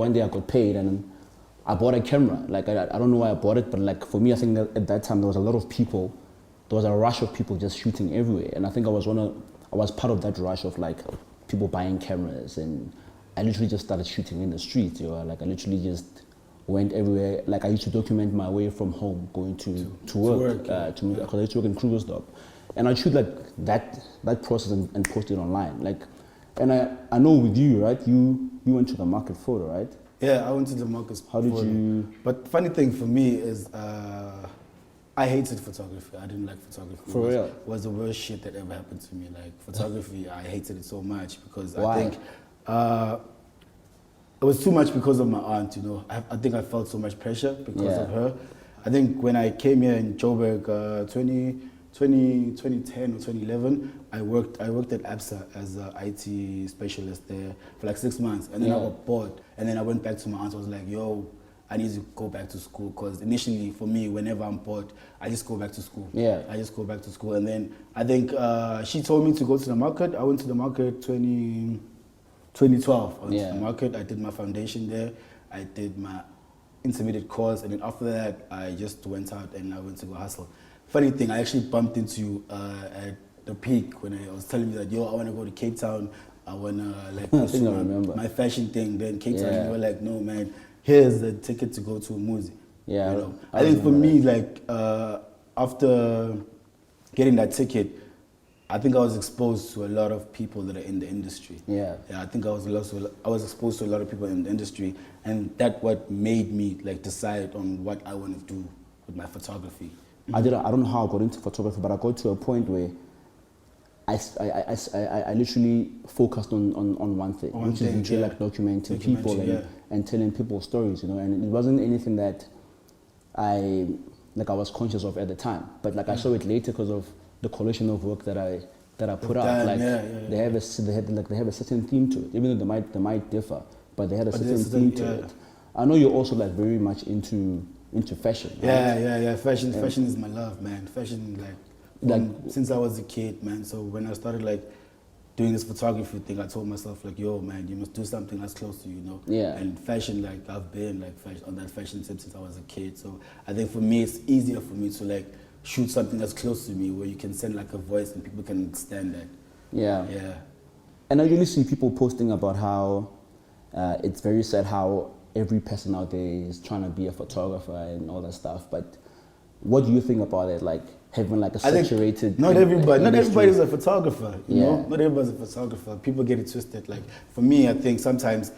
one day I got paid and I bought a camera. Like I don't know why I bought it, but like for me, I think that at that time there was a lot of people. There was a rush of people just shooting everywhere, and I think I was part of that rush of like people buying cameras, and I literally just started shooting in the streets. Like I literally just went everywhere. Like I used to document my way from home going to work because I used to work in Krugerstop, and I shoot like that process and post it online. Like, and I know with you, right? You went to the market photo, right? Yeah, I went to the market. How did you? But funny thing for me is I hated photography. I didn't like photography. For real? It was the worst shit that ever happened to me. Like photography, I hated it so much because Why? I think it was too much because of my aunt. I think I felt so much pressure because of her. I think when I came here in Joburg, 2010 or 2011, I worked at ABSA as an IT specialist there for like 6 months, and then I got bored, and then I went back to my aunt. I was like, yo, I need to go back to school, because initially for me, whenever I'm bored, I just go back to school. Yeah. I just go back to school, and then I think she told me to go to the market. I went to the market 2012. I went to the market. I did my foundation there. I did my intermediate course, and then after that, I just went out and I went to go hustle. Funny thing, I actually bumped into you at the peak when I was telling you that, yo, I want to go to Cape Town. I want to like pursue my fashion thing. Then Cape Town, you were like, no, man, here's the ticket to go to Muzi. Yeah, I think for me, like after getting that ticket, I think I was exposed to a lot of people that are in the industry. Yeah, I think I was exposed to a lot of people in the industry, and that what made me like decide on what I want to do with my photography. I don't know how I got into photography, but I got to a point where I literally focused on one thing, which is literally like documenting people and telling people stories, and it wasn't anything that I was conscious of at the time, but like I saw it later because of the collection of work that I put out. Like they have a certain theme to it, even though they might differ, but they had a certain theme to it. I know you're also like very much into fashion. Right? Yeah. Fashion is my love, man. Fashion, like since I was a kid, man. So when I started like doing this photography thing, I told myself like, yo, man, you must do something that's close to you, Yeah. And fashion, like I've been like on that fashion tip since I was a kid. So I think for me, it's easier for me to like shoot something that's close to me, where you can send like a voice and people can understand that. Yeah. Yeah. And I usually see people posting about how it's very sad how every person out there is trying to be a photographer and all that stuff. But what do you think about it? Like having like a saturated. Not everybody's a photographer. You know, not everybody's a photographer. People get it twisted. Like for me, I think sometimes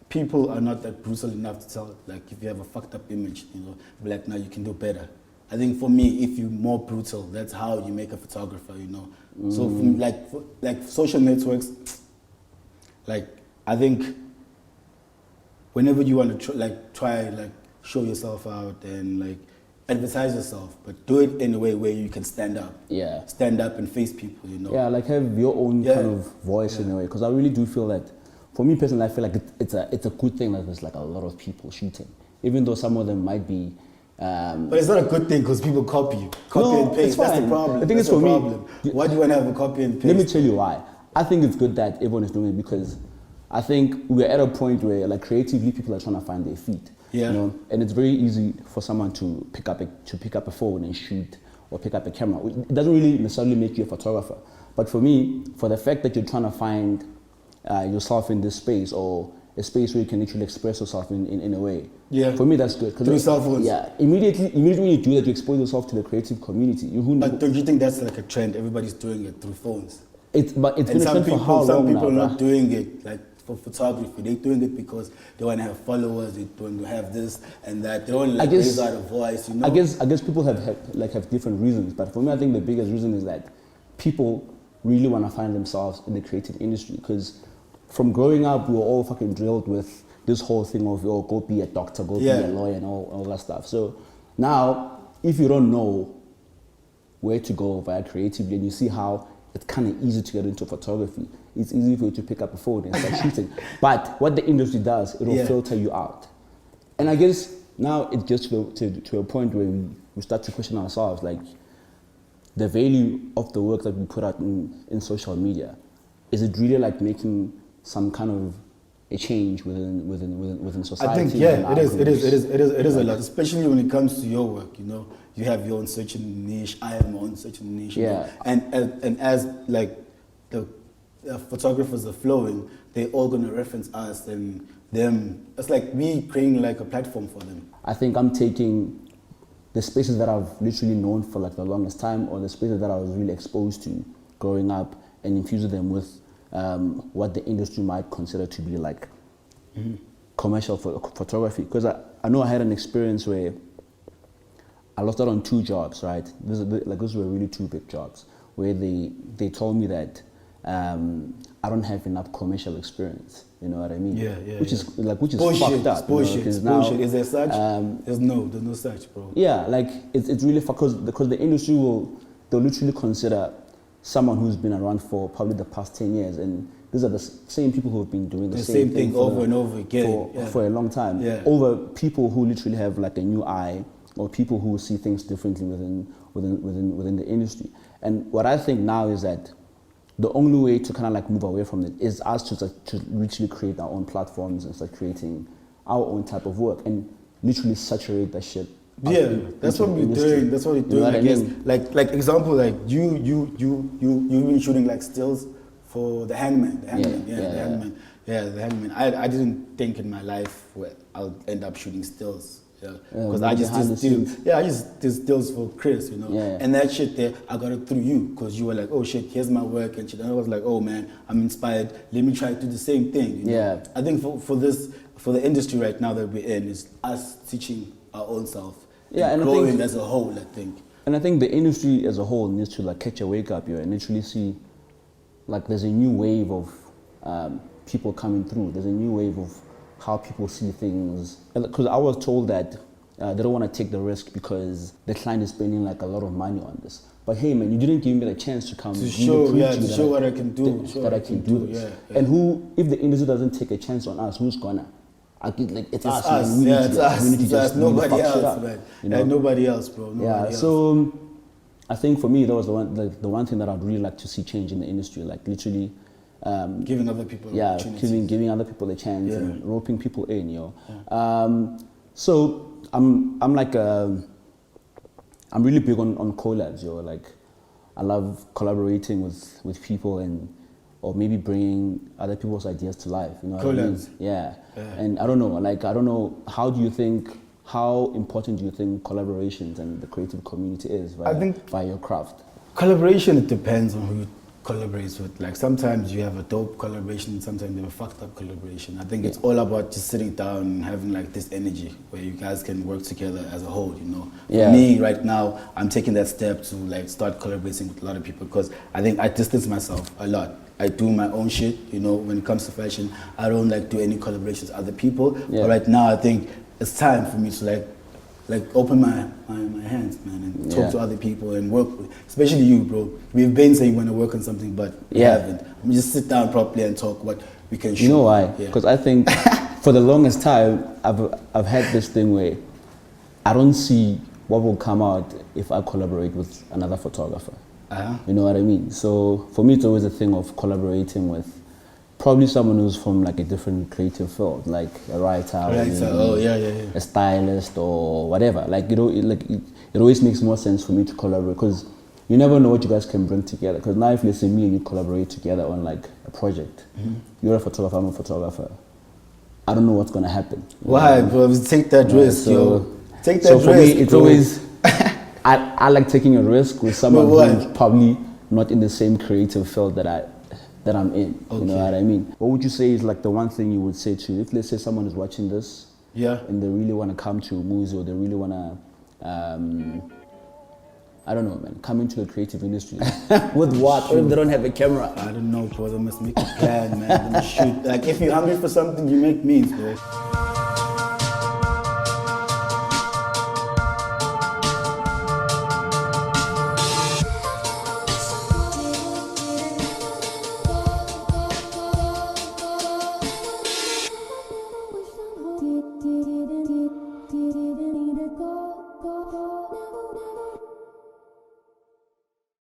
people are not that brutal enough to tell. Like if you have a fucked up image, be like, no, you can do better. I think for me, if you're more brutal, that's how you make a photographer. So from like social networks, like I think whenever you want to try show yourself out and like advertise yourself, but do it in a way where you can stand up. Yeah. Stand up and face people. Yeah, like have your own kind of voice in a way. Because I really do feel that, for me personally, I feel like it's a good thing that there's like a lot of people shooting, even though some of them might be. But it's not a good thing because people copy and paste. That's the problem. The thing is, for me, why do you want to have a copy and paste? Let me tell you why. I think it's good that everyone is doing it, because I think we're at a point where like creatively people are trying to find their feet. Yeah. And it's very easy for someone to pick up a phone and shoot, or pick up a camera. It doesn't really necessarily make you a photographer. But for me, for the fact that you're trying to find yourself in this space, or a space where you can actually express yourself in a way. Yeah. For me, that's good. Through cell phones. Yeah. Immediately when you do that, you expose yourself to the creative community. But don't you think that's like a trend? Everybody's doing it through phones. It's been a trend for how long now? Some people are not doing it like for photography. They're doing it because they want to have followers. They want to have this and that. They don't raise out a voice. I guess people have different reasons. But for me, I think the biggest reason is that people really want to find themselves in the creative industry, because from growing up, we were all fucking drilled with this whole thing of, go be a doctor, go be a lawyer, and all that stuff. So now, if you don't know where to go via creatively, and you see how it's kind of easy to get into photography, it's easy for you to pick up a phone and start shooting. But what the industry does, it'll filter you out. And I guess now it gets to a point where we start to question ourselves, like the value of the work that we put out in social media. Is it really like making some kind of a change within I society. think, yeah, within our it groups. is a lot, especially when it comes to your work, you know. You have your own certain niche, I have my own certain niche, you know. And as like the photographers are flowing, they're all going to reference us and them. It's like me creating like a platform for them. I think I'm taking the spaces that I've literally known for like the longest time, or the spaces that I was really exposed to growing up, and infusing them with what the industry might consider to be like commercial photography. Because I know I had an experience where I lost out on 2 jobs, right? Those were really 2 big jobs, where they told me that I don't have enough commercial experience. You know what I mean? Yeah. Which is bullshit, fucked up. bullshit. You know, Now, bullshit. Is there such? There's no such, bro. Yeah, like it's really because the industry they'll literally consider someone who's been around for probably the past 10 years, and these are the same people who've been doing the same thing over and over again for a long time. Yeah. Over people who literally have like a new eye, or people who see things differently within the industry. And what I think now is that the only way to kind of like move away from it is us to literally create our own platforms and start creating our own type of work and literally saturate that shit. Yeah, that's what we're doing. That's what we're doing. I guess. Like example, like you've been shooting like stills for the Hangman. The Hangman. The Hangman. I didn't think in my life where I'll end up shooting stills. Because I just did stills. Yeah, I just did stills for Chris, you know. Yeah. And that shit there, I got it through you, because you were like, oh shit, here's my work and shit. And I was like, oh man, I'm inspired. Let me try to do the same thing. You know? Yeah. I think for the industry right now that we're in, is us teaching our own self. Yeah, and growing I think, as a whole, I think. And I think the industry as a whole needs to like catch a wake up here and literally see, like, there's a new wave of people coming through. There's a new wave of how people see things. Because I was told that they don't want to take the risk because the client is spending like a lot of money on this. But hey man, you didn't give me the chance to come to show what I can do. That I can do this. Yeah. And if the industry doesn't take a chance on us, who's gonna? It's us. Man. It's us. Nobody else, man. You know? Nobody else, bro. Nobody else. So I think for me that was the one thing that I'd really like to see change in the industry, like literally. Giving other people opportunities. Giving other people a chance and roping people in, yo. Yeah. So I'm really big on collabs, yo. Like I love collaborating with people or maybe bringing other people's ideas to life. You know what I mean? Yeah. And I don't know. How important do you think collaborations and the creative community is via your craft? Collaboration, it depends on who you collaborates with. Like sometimes you have a dope collaboration, sometimes you have a fucked up collaboration. I think it's all about just sitting down and having like this energy where you guys can work together as a whole, you know. For me right now, I'm taking that step to like start collaborating with a lot of people, because I think I distance myself a lot. I do my own shit, you know. When it comes to fashion, I don't like do any collaborations with other people. But right now I think it's time for me to like open my hands, man, and talk to other people and work with, especially you, bro. We've been saying we want to work on something, but we haven't. We just sit down properly and talk what we can shoot. You know why? Because I think for the longest time, I've had this thing where I don't see what will come out if I collaborate with another photographer. You know what I mean? So for me, it's always a thing of collaborating with probably someone who's from like a different creative field, like a writer, a stylist, or whatever. Like it always makes more sense for me to collaborate, because you never know what you guys can bring together. Because now if let's say me and you collaborate together on like a project, you're a photographer, I'm a photographer, I don't know what's gonna happen. Why, bro? Take that risk, yo. Take that risk. So for me, it's always I like taking a risk with someone who's probably not in the same creative field that I'm in. You know what I mean? What would you say is like the one thing you would say to, if let's say someone is watching this, and they really want to come to Muzi, or they really want to, I don't know, man, come into the creative industry with what? Or if they don't have a camera? I don't know, bro. They must make a plan, man. They must shoot. Like if you're hungry for something, you make means, bro.